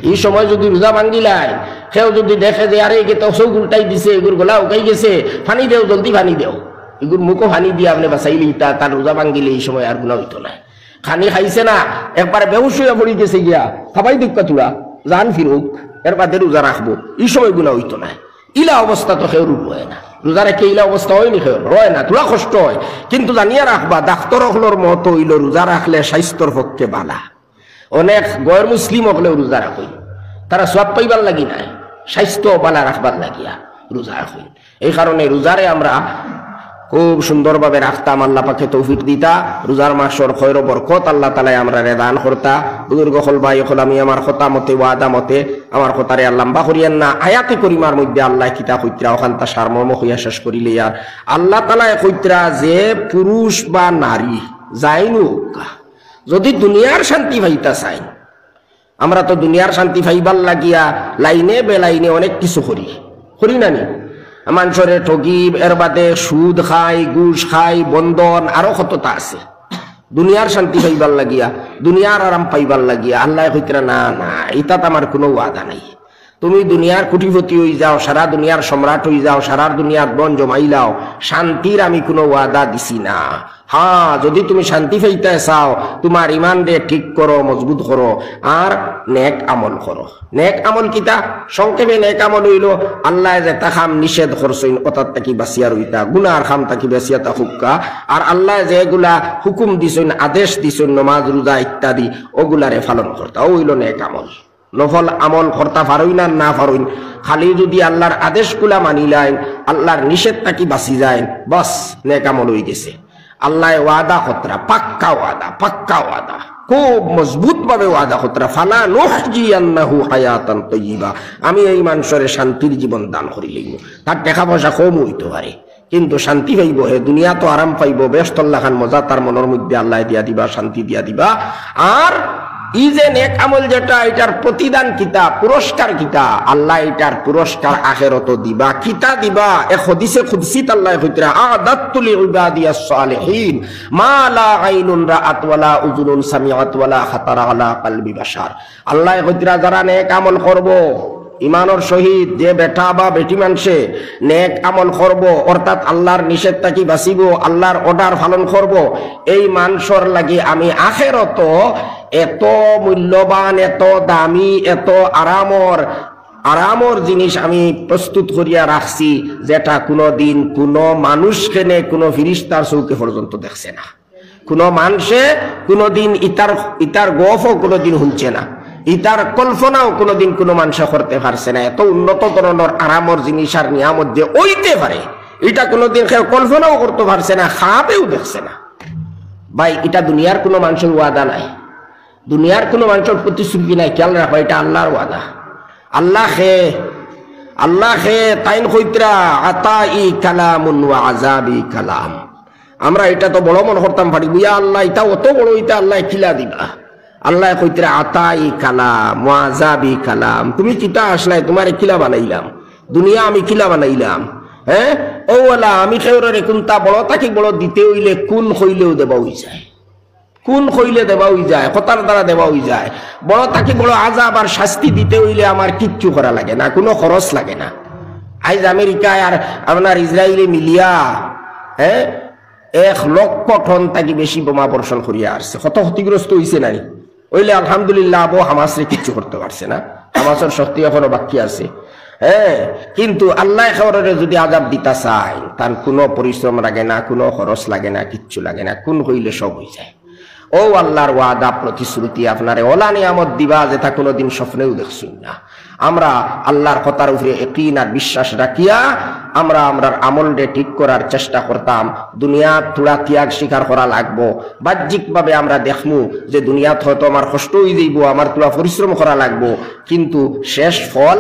এই সময় যদি রোজা ভাঙ্গিলাই কেউ যদি দেখে যে আরে একে তো চোখ উল্টাই দিছে, এগুর গলা উকাই গেছে, পানি দেও, জলদি পানি দেও, এগুর মুখও পানি দিয়ে আপনি বাঁচাইলি, তার রোজা ভাঙ্গিলে এই সময় আর গুণা হইতো না। খানি খাইছে না একবারে বেহুশ হইয়া পড়ি গেছে গিয়া, খাবাই দিক্কা তুলা জান ফিরুক, এর বাদে রোজা রাখবো, এই সময় গুণা হইতো না। ইলা অবস্থা তো কেউ রূপ হয় না, রোজা রেখে ইলা অবস্থা হয়নি, কেউ রয় না, তোলা কষ্ট হয়, কিন্তু জানিয়ে রাখবা ডাক্তার হলোর মত হইল রোজা রাখলে স্বাস্থ্যর পক্ষে বালা। অনেক গয়ের মুসলিম হলেও রোজা রাখই, তারা সব পাইবার লাগি নাই, স্বাস্থ্য বালা রাখবার লাগিয়া রোজা রাখই। এই কারণে রোজারে আমরা খুব সুন্দরভাবে রাখতাম, আল্লাহ পাকে তৌফিক দিতা। রোজার মাসর খয়র বরকত আল্লাহ তাআলা আমরা দান করতা। বুজুর্গ হল ভাই হল, আমি আমার কথা মতে ওয়াদা মতে আমার কথারে আর লম্বা করিয়েন না। আয়াতে করিমার মধ্যে আল্লাহ কিতা কইত্রা ওখানটা সারমর্ম হইয়া শেষ করিলে আর আল্লাহ তাআলা কইত্রা যে পুরুষ বা নারী যাইনু যদি দুনিয়ার শান্তি পাইতা চাই, আমরা তো দুনিয়ার শান্তি পাইবার লাগিয়া লাইনে বেলাইনে অনেক কিছু করি না নি, মানুষরে ঠগি, এর বাদে সুদ খাই, ঘুষ খাই, বন্ধন, আরো কতটা আছে। দুনিয়ার শান্তি পাইবার লাগিয়া, দুনিয়ার আরাম পাইবার লাগিয়া আল্লাহ কইতরা না না, এটাত আমার কোনো ওয়াদা নাই। তুমি দুনিয়ার কোটিপতি হয়ে যাও, সারা দুনিয়ার সম্রাট হয়ে যাও, সারা দুনিয়ার বন জমাইলাও, শান্তির আমি কোনো ওয়াদা দিছি না। হ্যাঁ, যদি তুমি শান্তি পাইতে চাও তোমার ইমান রে ঠিক করো, মজবুত করো, আর নেক আমল করো। নেক আমল কিতা? সংক্ষেপে নেক আমল হইল আল্লাহ যে তাকাম নিষেধ করছেন ওটার তাকি বাঁচিয়া রইতা, গুনার খাম তাকি বাঁচিয়া তা হুক্কা, আর আল্লাহ যেগুলা হুকুম দিছেন, আদেশ দিছেন, নমাজ রোজা ইত্যাদি, ওগুলারে পালন করতা, ও হইল নেক আমল। নফল আমল করতা পারইন আর না পারইন, খালি যদি আল্লাহর আদেশগুলা মানিলাইন, আল্লাহর নিষেধ তাকি বাঁচি যায়, বাস নেক আমল হয়ে গেছে। আল্লাহ ওয়াদা খতরা, পাক্কা ওয়াদা, খুব মজবুত ভাবে ওয়াদা খতরা, ফালা নুহজিয়ান্নাহু হায়াতান তাইয়্যিবা, আমি এই মানুষের শান্তির জীবন দান করি লইব। তার টাকা পয়সা কম হইতে পারে কিন্তু শান্তি পাইব, হে দুনিয়া তো আরাম পাইব, বেশতল্লা খান মজা তার মনের মধ্যে আল্লাহ দিয়া দিবা, শান্তি দিয়া দিবা। আর ই যে নেক আমল যেটা, এটার প্রতিদান কিতা, পুরস্কার কিতা, আল্লাহ এটার পুরস্কার আখিরাতে দিবা। কিতা দিবা? এক হাদিসে কুদসিত আল্লাহ কইতরা, আদাতু লিইবাদিয়াস সালিহিন মা লা আইনুন রাআত ওয়ালা উযুনুন সামিআত ওয়ালা খাতারা আলা কলবি বাশার। আল্লাহ কইতরা যারা নেক আমল করব, ইমানের সহিত যে বেটা বা বেটি মানুষে নেক আমল করব, অর্থাৎ আল্লাহর নিষেধ থাকি বাঁচিব, আল্লাহর অর্ডার পালন করব, এই মানুষের লাগি আমি আখিরাতে এত মূল্যবান, এত দামি, এত আরামর আরামর জিনিস আমি প্রস্তুত করিয়া রাখছি, যেটা কোনোদিন কোনো মানুষ কেনে কোনো ফিরিস্তার চৌকে পর্যন্ত দেখছে না, কোনো মানুষে কোনোদিন ইতার গফও কোনোদিন শুনছে না, ইতার কল্পনাও কোনোদিন কোনো মানুষে করতে পারছে না। এত উন্নত ধরনের আরামর জিনিস আর নিয়ামত যে ওইতে পারে, এটা কোনোদিন কেউ কল্পনাও করতে পারছে না, খাবেও দেখছে না। ভাই, এটা দুনিয়ার কোনো মানুষের ওয়াদা নাই, দুনিয়ার কোনো মানুষের প্রতিশ্রুতি নাই। খেয়াল রাখো, এটা আল্লাহর ওয়াদা। আল্লাহ খে তাইন কইতরা আতাই কালামুন ওয়া আযাবি কালাম। আমরা এটা তো বড় মনে করতাম পারি, ইয়া আল্লাহ এটা অত বড়, এটা আল্লাহ খিলা দিবা। আল্লাহ কইতরা আতাই কালাম ওয়া আযাবি কালাম। তুমি কিতা আসলাই, তোমারে কিলা বানাইলাম, দুনিয়া আমি কিলা বানাইলাম। হ্যাঁ, ও ওয়ালা আমি খেউরে কোনটা বড় তাকে বড় দিতে হইলে কোন হইলেও দেবা হই যায়, কোন হইলে দেবা হই যায়, কথার দ্বারা দেবা হই যায়। বড় তাকে বড় আযাব আর শাস্তি দিতে হইলে আমার কিচ্ছু করা লাগে না, কোনো খরচ লাগে না। আজ আমেরিকায় আর আপনার ইসরায়েলে মিলিয়া 1 লক্ষ টন থাকি বেশি বোমা বর্ষণ করিয়া আসছে। কত ক্ষতিগ্রস্ত হয়েছে নাই ওইলে আলহামদুলিল্লাহ। আবু হামাসরে কিচ্ছু করতে পারছে না, হামাসের শক্তি এখনো বাকি আছে। কিন্তু আল্লাহ খাওয়ারে যদি আযাব দিতে চায়, তার কোনো পরিশ্রম লাগে না, কোনো খরচ লাগে না, কিচ্ছু লাগে না, কোন হইলে সব হয়ে যায়। ও আল্লাহর ওয়াদা প্রতিশ্রুতি আপনারে ওলা নিয়ামত দিবা, যেটা কোনোদিন স্বপ্নেও দেখছুন না। আমরা আল্লাহর কথার উপরে ইয়াকিন আর বিশ্বাস রাখিয়া আমরা আমরার আমলরে ঠিক করার চেষ্টা করতাম। দুনিয়াত থোড়া ত্যাগ স্বীকার করা লাগবো। বাহ্যিকভাবে আমরা দেখমু যে দুনিয়াত হয়তো আমার কষ্ট হয়ে যাইব, আমার থোড়া পরিশ্রম করা লাগবো, কিন্তু শেষ ফল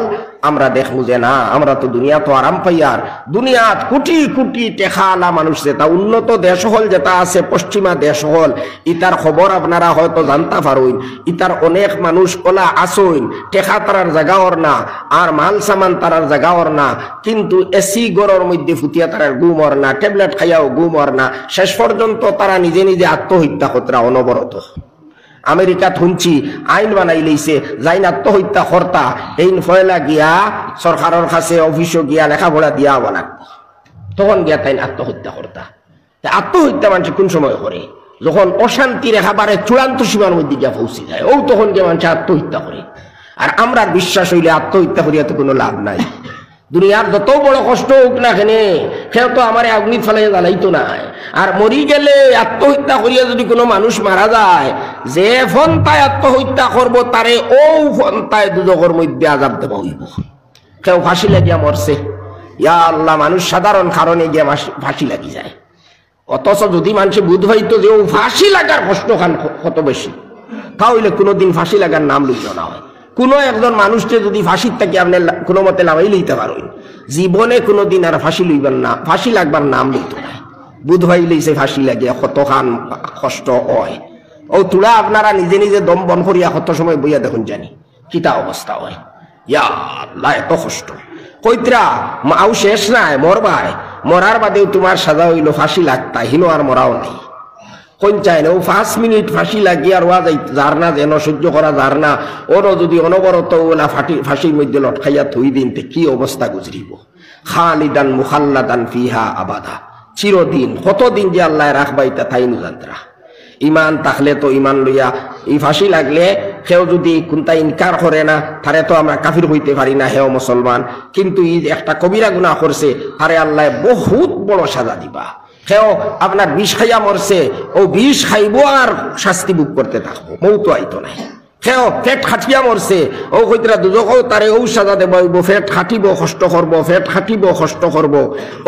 আমরা দেখমু যে না, আমরা তো দুনিয়া তো আরাম পাইয়ার। দুনিয়াত কোটি কোটি টেকালা মানুষ, যেটা উন্নত দেশ হল, যেটা আছে পশ্চিমা দেশ হল, ইতার খবর আপনারা হয়তো জানতে পারুন। ইতার অনেক মানুষ কলা আসইন, টেকা তারার জায়গাওর না, আর মাল সামান তারার জায়গাওর না, কিন্তু এসি গড়ের মধ্যে ফুটিয়া তারার গুমর না, ট্যাবলেট খাইয়াও গুমর না। শেষ পর্যন্ত তারা নিজে নিজে আত্মহত্যা কতরা অনবরত। আমেরিকা শুনছি আইন বানাই লইছে, যাই আত্মহত্যা কর্তা এই ফয়লা গিয়া সরকারের কাছে অফিসে গিয়া লেখাপড়া দিয়া বানাক, তখন গিয়া তাই আত্মহত্যা কর্তা। আত্মহত্যা মানুষ কোন সময় করে? যখন অশান্তি রেখাবারে চূড়ান্ত সীমার মধ্যে গিয়া পৌঁছে যায়, ও তখন গিয়ে মানুষ আত্মহত্যা করে। আর আমরা বিশ্বাস হইলে আত্মহত্যা করিয়া তো কোনো লাভ নাই। দুনিয়ার যত বড় কষ্ট হোক না কেনে, সেও তো আমার অগ্নি ফেলে জ্বালাইতো নাই। আর মরি গেলে আত্মহত্যা করিয়া যদি কোনো মানুষ মারা যায়, যে ফন্তায় আত্মহত্যা করব তারে ও ফন্তায় দুজকের মধ্যে আযাব দেব হইব। কেউ ফাঁসি লাগিয়া মরছে, ইয়া আল্লাহ, মানুষ সাধারণ কারণে গিয়া ফাঁসি লাগি যায়। অথচ যদি মানুষে বুধ হইতো যে ও ফাঁসি লাগার কষ্ট খান কত বেশি, তাহলে কোনোদিন ফাঁসি লাগার নাম লইত না হয়। কোনো একজন মানুষকে যদি ফাঁসির থেকে আপনি কোনো মতে নামাই লইতে পারেন, জীবনে কোনোদিন আর ফাঁসি লইবেন না, ফাঁসি লাগবার নাম লইত না। বুধ ভাই লইছে ফাঁসি লাগিয়া কত খান কষ্ট হয়। ও তুলা আপনারা নিজে নিজে দম বন করিয়া কত সময় বইয়া দেখুন জানি কিতা অবস্থা হয়। ইয়া আল্লাহ, এত কষ্ট কইত্রা মাও শেষ নাই, মরবাই, মরার বাদেও তোমার সাজা হইল ফাঁসি লাগতা, হিনো আর মরাও নাই। কোন চায় না ও 5 মিনিট ফাঁসি লাগিয়ে আর ওয়া যাই যার না, যেন সহ্য করা যার না, ওরও যদি অনবরত ওলা ফাঁসির মধ্যে লটকাইয়া থই দিন, কি অবস্থা গুজরিব। খালিদান মুখাল্লাদান ফিহা আবাদা, চিরদিন। কতদিন যে আল্লাহ রাখবাইতা তাই নুজান্তরা। ইমান থাকলে তো ইমান লইয়া এই ফাঁসি লাগলে কেউ যদি কোনটা ইনকার করে না, তারে তো আমরা কাফির হইতে পারি না, হেও মুসলমান। কিন্তু এই একটা কবিরা গুনাহ করছে, তারে আল্লাহ বহুত বড় সাজা দিবা। কেউ আপনার বিষ খাইয়া মরছে, ও বিষ খাইব আর শাস্তি ভোগ করতে থাকবো, মৌতো আইতো নাই। কেউ পেট খাটিয়া মরছে, ও কইতরা দুজকেও তারে ও সাজা দেব, পেট খাটিব কষ্ট করব, পেট খাটিব কষ্ট করব,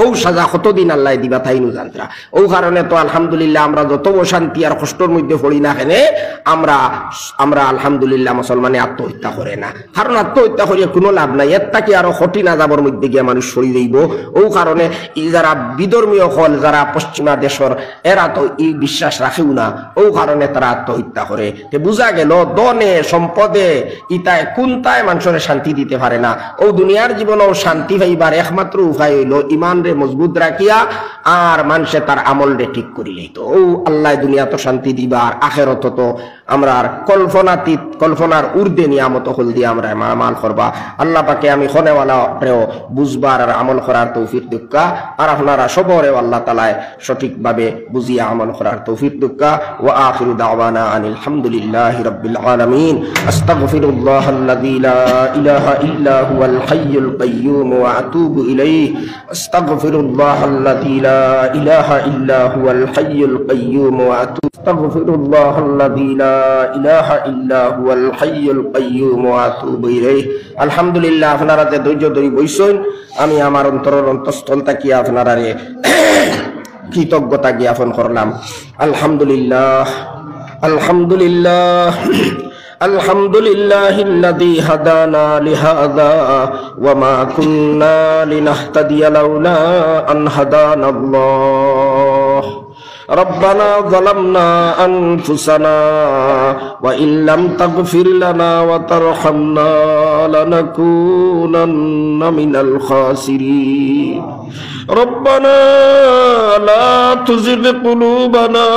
ও সাজা কতদিন আল্লাহ দিবা তাই নু জানতরা। ও কারণে তো আলহামদুলিল্লাহ আমরা যত অশান্তি আর কষ্টর মধ্যে পড়ি না কেনে, আমরা আলহামদুলিল্লাহ মুসলমানে আত্মহত্যা করে না। কারণ আত্মহত্যা করিয়া কোনো লাভ নাই, এর তাকে আরো কঠিন আযাবের মধ্যে গিয়ে মানুষ সরি যাইব। ও কারণে যারা বিধর্মীয় হল, যারা পশ্চিমা দেশের, এরা তো এই বিশ্বাস রাখেও না, ও কারণে তারা আত্মহত্যা করে। বুঝা গেল দনে সম্পদে ইতায় কোনটায় মানুষের শান্তি দিতে পারে না। ও দুনিয়ার জীবনেও শান্তি পাইবার একমাত্র উপায় হইল ইমান রে মজবুত রাখিয়া আর মানুষে তার আমল রে ঠিক করিলেই তো ও আল্লাহ দুনিয়া তো শান্তি দিবা, আর আখেরত তো আমরার কল্পনাতীত কল্পনার ঊর্ধ্বে নিয়ামত হল দিয়ে আমরা মাল করবা। আল্লাহ পাকে আমি খনেওয়ালা প্রেও বুঝবার আর আমল করার তৌফিক দুক্কা, আর আপনারা সবরে আল্লাহ তাআলায় সঠিকভাবে বুঝিয়া আমল করার তৌফিক দুক্কা। ওয়া আখিরু দাওয়ানা আনিল হামদুলিল্লাহি রাব্বিল আলামিন। আস্তাগফিরুল্লাহাল্লাযী লা ইলাহা ইল্লা হুয়াল হাইয়ুল কাইয়্যুম ওয়া আতুবু ইলাইহি। আস্তাগফিরুল্লাহাল্লাযী লা ইলাহা ইল্লা হুয়াল হাইয়ুল কাইয়্যুম ওয়া আতুবু আস্তাগফিরুল্লাহাল্লাযী লা ইলাহা ইল্লা হুয়াল হাইয়ুল কাইয়্যুম ওয়া আতুবু ইলাইহি। আলহামদুলিল্লাহ, আপনারা যে ধৈর্য ধরে বইছেন, আমি আমার অন্তরের অন্তঃস্থল থেকে আপনারা কৃতজ্ঞতা জ্ঞাপন করলাম। আলহামদুলিল্লাহ, আলহামদুলিল্লাহ, আলহামদুলিল্লাহিল্লাযী হাদানা লিহাযা ওয়া মা কুন্না লিনাহতাদিয়া লাউলা আন হাদানাল্লাহ। ربنا ظلمنا أنفسنا وإن لم تغفر لنا وترحمنا لنكونن من الخاسرين ربنا لا تزغ قلوبنا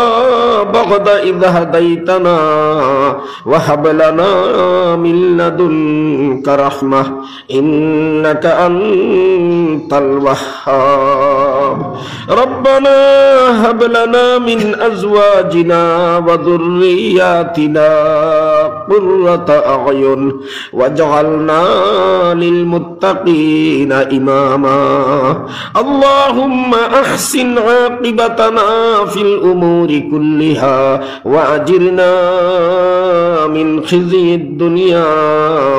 بعد إذ هديتنا وهب لنا من لدنك رحمة إنك أنت الوهاب ربنا هب لنا من أزواجنا وذرياتنا قرة أعين واجعلنا للمتقين إماما اللهم أحسن عاقبتنا في الأمور كلها وأجرنا من خزي الدنيا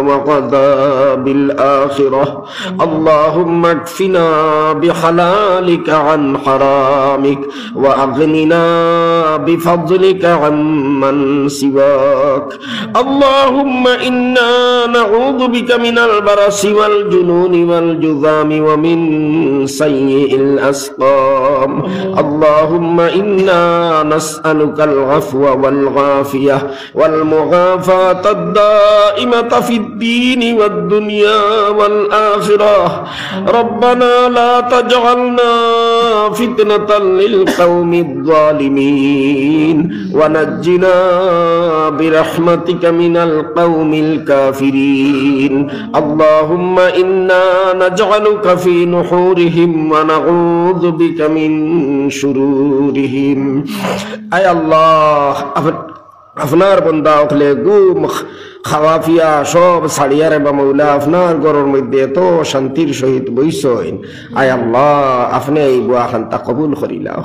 وعذاب الآخرة اللهم اكفنا بحلالك عن حرامك وأغننا بفضلك عمن سواك اللهم إنا نعوذ بك من البرص والجنون والجذام ومن سيء الأسقام اللهم إنا نسألك العفو والعافية والمعافاة الدائمة في الدين والدنيا والآخرة ربنا لا تجعلنا فتنة للقوم الظالمين ونجنا برحمتك من القوم الكافرين اللهم إنا نجعلك في نحورهم ونعوذ بك من شرورهم أي الله আপনার বান্দা হলে গুম খাওয়াফিয়া সব ছাড়িয়ারে বা মৌলা আপনার ঘরের মধ্যে এত শান্তির সহিত বইসইন আয় আল্লাহ আপনি এই বুয়া খান্তা কবুল করিলাও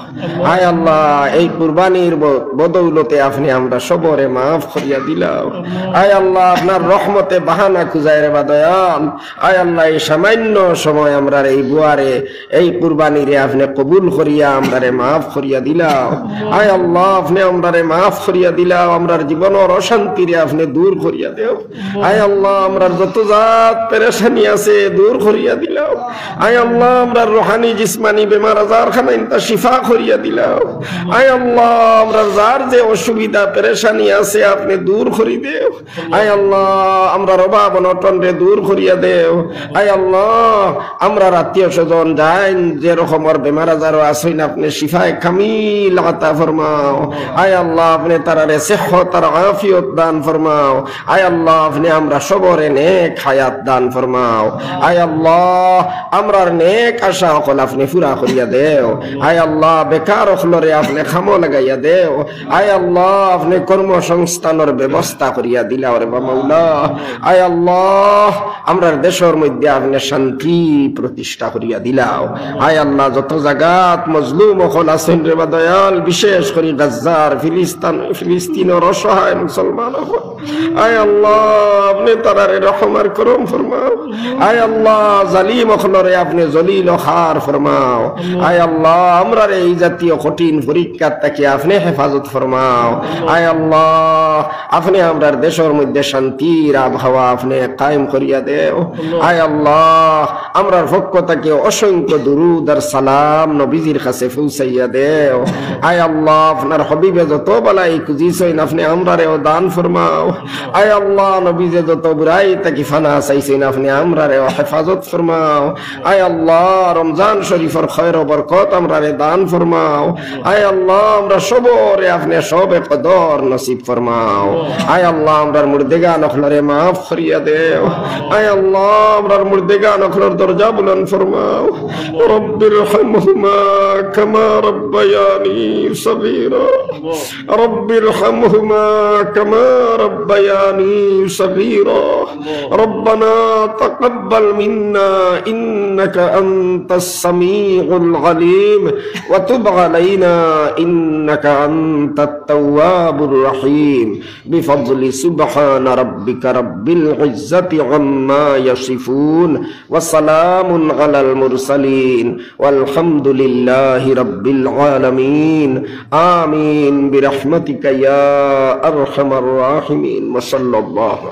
আয় আল্লাহ এই কুরবানির বদৌলতে আপনি আমরা সবরে মাফ করিয়া দিলাও আয় আল্লাহ আপনার রহমতে বাহানা খুঁজায় রে বা দয়াল আয় আল্লাহ এই সামান্য সময় আমরা এই বুয়ারে এই কুরবানিরে আপনি কবুল করিয়া আমরা মাফ করিয়া দিলাও আয় আল্লাহ আপনি আমরা মাফ করিয়া দিলাও আমরার জীবনের অশান্তিরে আপনি দূর করিয়া দেও আয় আল্লাহ আমরার যত জাত পেরেশানি আছে দূর করিয়া দিলাও আয় আল্লাহ আমরার রুহানি জিসমানি বেমার আজার খানা ইনতা শিফা করিয়া দিলাও আয় আল্লাহ আমরার যার যে অসুবিধা পেরেশানি আছে আপনি দূর করি দেও আয় আল্লাহ আমরার অভাব অনটন রে দূর করিয়া দেও আয় আল্লাহ আমরার আত্মীয় স্বজন যাইন যে রকমের বেমার আজার আসইন আপনি শিফায়ে কামিল আতা ফরমাও আয় আল্লাহ আপনি তারারে সেহত আর আফিয়ত দান ফরমাও আয় আল্লাহ আপনি আমরা সবরে নেক হায়াত দান ফরমাও আয় আল্লাহ আমরার নেক আশা সকল আপনি পুরা করিয়া দেও আয় আল্লাহ বেকার হলরে আপনি খামো লাগাইয়া দেও আয় আল্লাহ আপনি কর্মসংস্থানের ব্যবস্থা করিয়া দিলা রে মাওলা আয় আল্লাহ আমরার দেশের মধ্যে আপনি শান্তি প্রতিষ্ঠা করিয়া দিলাও আয় আল্লাহ যত জায়গাত মজলুম হল আছেন রে দয়াল বিশেষ করে গাজ্জার ফিলিস্তিনের অসহায় মুসলমান আয় আল্লাহ আপনি তারারে রহম আর করম ফরমাও আয় আল্লাহ জালিম হলরে আপনি জলিল খার ফরমাও আয় আল্লাহ আমরার এই জাতীয় কঠিন পরীক্ষা থেকে আপনি হেফাজত ফরমাও আয় আল্লাহ আপনি আমরার দেশের মধ্যে শান্তির আবহাওয়া আপনি কায়েম করিয়া দেও আয় আল্লাহ আমরার পক্ষ থেকে অসংখ্য দুরুদ আর সালাম নবীজির কাছে পৌঁছাইয়া দেও আয় আল্লাহ আপনার হবিবে যত বালাই খুঁজিছেন আপনি আমরারেও দান ফরমাও আয় আল্লাহ নবী যে যত বুড়াই তাকি ফানা চাইছেন আপনি আমরারে হেফাজত ফরমাও। আয় আল্লাহ রমজান শরীফের খৈর বরকত আমরারে দান ফরমাও। আয় আল্লাহ আমরা সবরে আপনি সবে কদর নসিব ফরমাও। আয় আল্লাহ আমরার মুর্দেগা নখলরে মাফ করিয়া দেও। আয় আল্লাহ আমরার মুর্দেগা নখলর দরজা বুলন্দ ফরমাও। রব্বিরহামহুমা কামা রব্বায়ানি সগীরা রব্বিরহামহুমা কামা রব্বায়ানি সগীরা রব্বানা তাকাব্বাল মিন্না ইন্নাকা আনতাস সামিউল আলিম ওয়া তুব আলাইনা ইন্নাকা আনতাত তাওয়াবুর রহিম বিফদলি সুবহানা রাব্বিকা রাব্বিল ইজ্জাতি আম্মা ইয়াসিফুন ওয়া সালামুন আলাল মুরসালিন ওয়ালহামদুলিল্লাহি রাব্বিল আলামিন আমিন বিরহমাতিকা ইয়া আরহামার রাহিমিন ওয়া সাল্লাল্লাহু